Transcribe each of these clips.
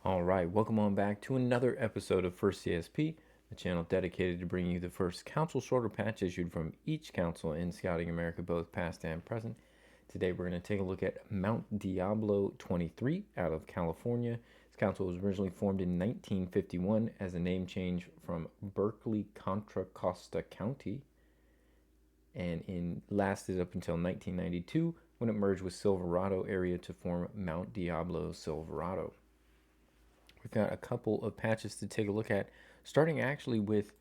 All right, welcome on back to another episode of First CSP, the channel dedicated to bringing you the first council shorter patch issued from each council in Scouting America, both past and present. Today we're going to take a look at Mount Diablo 23 out of California. This council was originally formed in 1951 as a name change from Berkeley Contra Costa County and lasted up until 1992 when it merged with Silverado area to form Mount Diablo Silverado. We've got a couple of patches to take a look at, starting actually with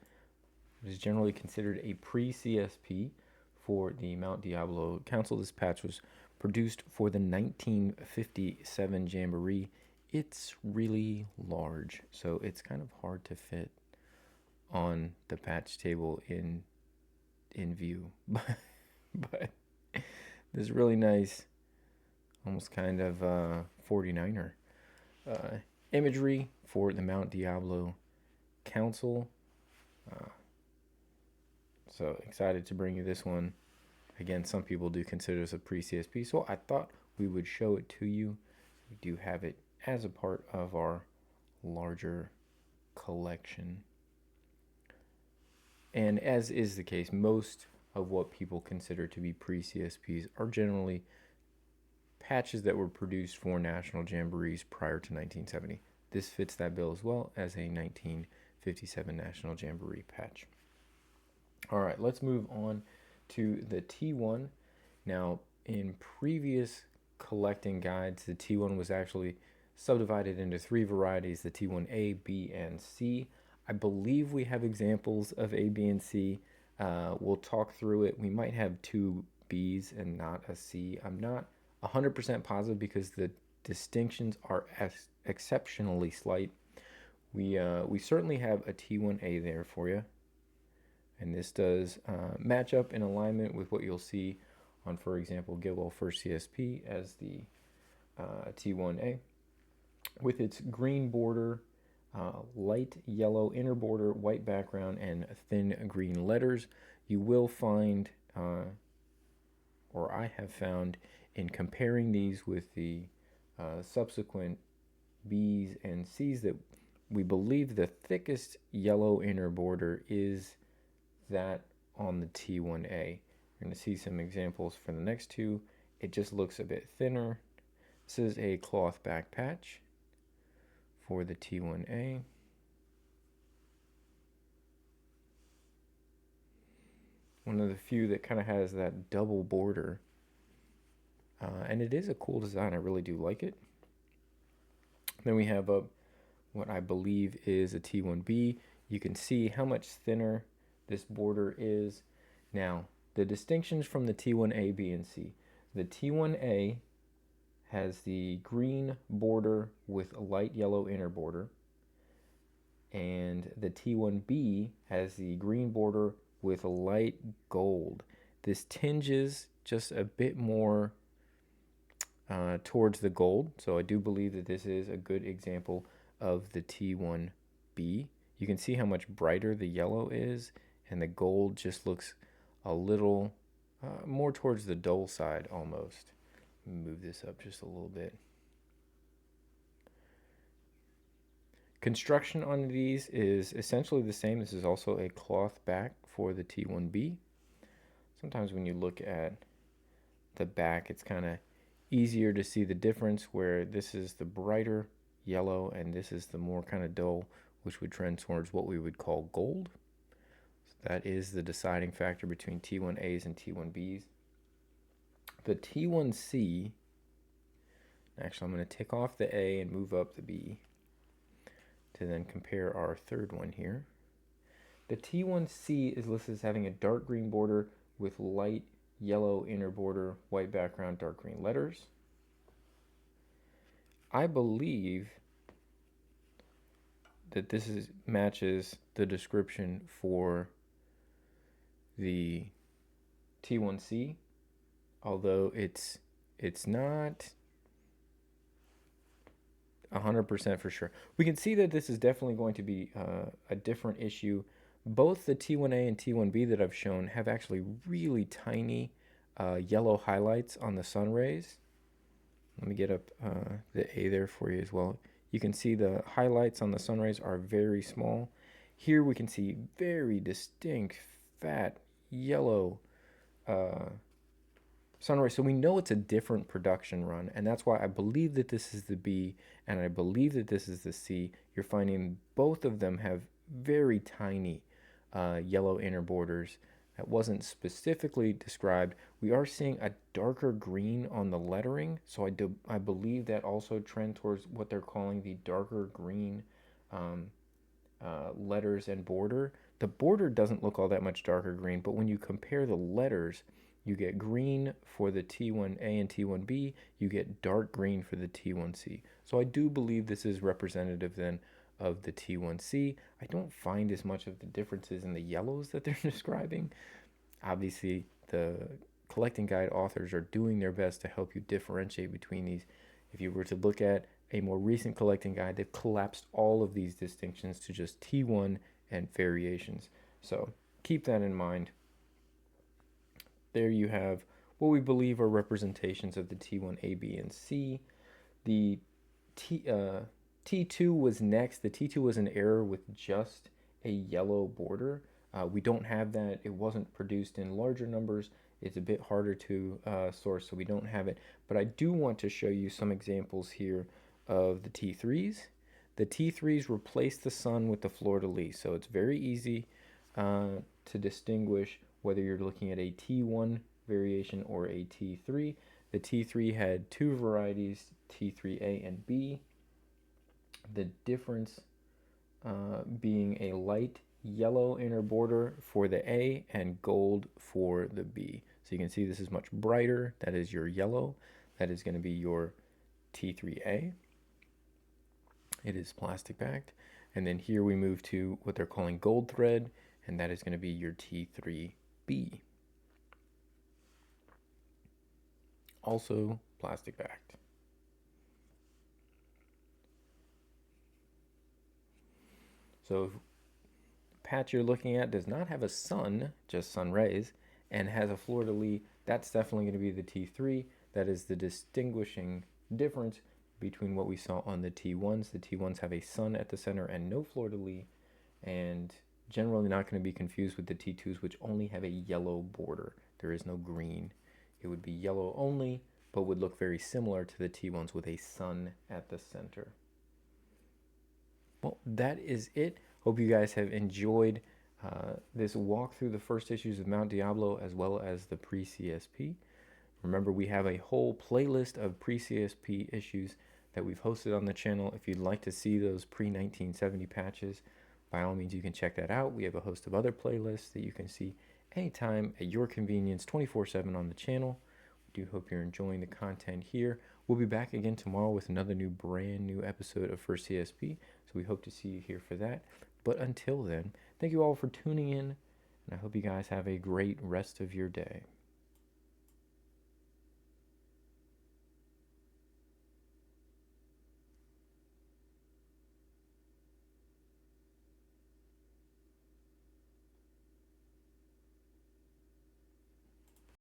what is generally considered a pre-CSP for the Mount Diablo Council. This patch was produced for the 1957 jamboree. It's really large, so it's kind of hard to fit on the patch table in view. But this really nice, almost kind of 49er imagery for the Mount Diablo Council. So excited to bring you this one. Again, some people do consider this a pre-CSP, so I thought we would show it to you. We do have it as a part of our larger collection. And as is the case, most of what people consider to be pre-CSPs are generally patches that were produced for national jamborees prior to 1970. This fits that bill as well as a 1957 National Jamboree patch. All right, let's move on to the T1. Now, in previous collecting guides, the T1 was actually subdivided into three varieties, the T1A, B, and C. I believe we have examples of A, B, and C. We'll talk through it. We might have two Bs and not a C. I'm not 100% positive because the distinctions are exceptionally slight. We certainly have a T1A there for you, and this does match up in alignment with what you'll see on, for example, Gilwell First CSP as the T1A, with its green border, light yellow inner border, white background, and thin green letters. You will find, or I have found, in comparing these with the subsequent B's and C's, that we believe the thickest yellow inner border is that on the T1A. You're going to see some examples for the next two. It just looks a bit thinner. This is a cloth back patch for the T1A. One of the few that kind of has that double border. And it is a cool design. I really do like it. Then we have what I believe is a T1B. You can see how much thinner this border is. Now, the distinctions from the T1A, B, and C. The T1A has the green border with a light yellow inner border, and the T1B has the green border with a light gold. This tinges just a bit more towards the gold, so I do believe that this is a good example of the T1B. You can see how much brighter the yellow is, and the gold just looks a little more towards the dull side almost. Let me move this up just a little bit. Construction on these is essentially the same. This is also a cloth back for the T1B. Sometimes when you look at the back, it's kind of easier to see the difference, where this is the brighter yellow and this is the more kind of dull, which would trend towards what we would call gold. So that is the deciding factor between T1As and T1Bs. The T1C, actually I'm going to tick off the A and move up the B to then compare our third one here. The T1C is listed as having a dark green border with light yellow inner border, white background, dark green letters. I believe that this matches the description for the T1C, although it's not 100% for sure. We can see that this is definitely going to be a different issue. Both the T1A and T1B that I've shown have actually really tiny yellow highlights on the sun rays. Let me get up the A there for you as well. You can see the highlights on the sunrays are very small. Here we can see very distinct, fat, yellow sunrise. So we know it's a different production run, and that's why I believe that this is the B and I believe that this is the C. You're finding both of them have very tiny yellow inner borders. That wasn't specifically described. We are seeing a darker green on the lettering, so I believe that also trend towards what they're calling the darker green um, letters and border. The border doesn't look all that much darker green, but when you compare the letters, you get green for the T1A and T1B, you get dark green for the T1C. So I do believe this is representative then of the T1C. I don't find as much of the differences in the yellows that they're describing. Obviously, the collecting guide authors are doing their best to help you differentiate between these. If you were to look at a more recent collecting guide, they've collapsed all of these distinctions to just T1 and variations. So keep that in mind. There you have what we believe are representations of the T1, A, B, and C. The T2 was next. The T2 was an error with just a yellow border. We don't have that. It wasn't produced in larger numbers. It's a bit harder to source, so we don't have it. But I do want to show you some examples here of the T3s. The T3s replace the sun with the fleur-de-lis, so it's very easy to distinguish whether you're looking at a T1 variation or a T3. The T3 had two varieties, T3A and B. The difference being a light yellow inner border for the A and gold for the B. So you can see this is much brighter. That is your yellow. That is going to be your T3A. It is plastic backed. And then here we move to what they're calling gold thread, and that is going to be your T3B. Also plastic backed. So the patch you're looking at does not have a sun, just sun rays, and has a fleur-de-lis. That's definitely going to be the T3. That is the distinguishing difference between what we saw on the T1s. The T1s have a sun at the center and no fleur-de-lis, and generally not going to be confused with the T2s, which only have a yellow border. There is no green. It would be yellow only, but would look very similar to the T1s with a sun at the center. Well, that is it. Hope you guys have enjoyed this walk through the first issues of Mount Diablo as well as the pre-CSP. Remember, we have a whole playlist of pre-CSP issues that we've hosted on the channel. If you'd like to see those pre-1970 patches, by all means, you can check that out. We have a host of other playlists that you can see anytime at your convenience, 24/7 on the channel. We do hope you're enjoying the content here. We'll be back again tomorrow with another brand new episode of First CSP. So we hope to see you here for that. But until then, thank you all for tuning in, and I hope you guys have a great rest of your day.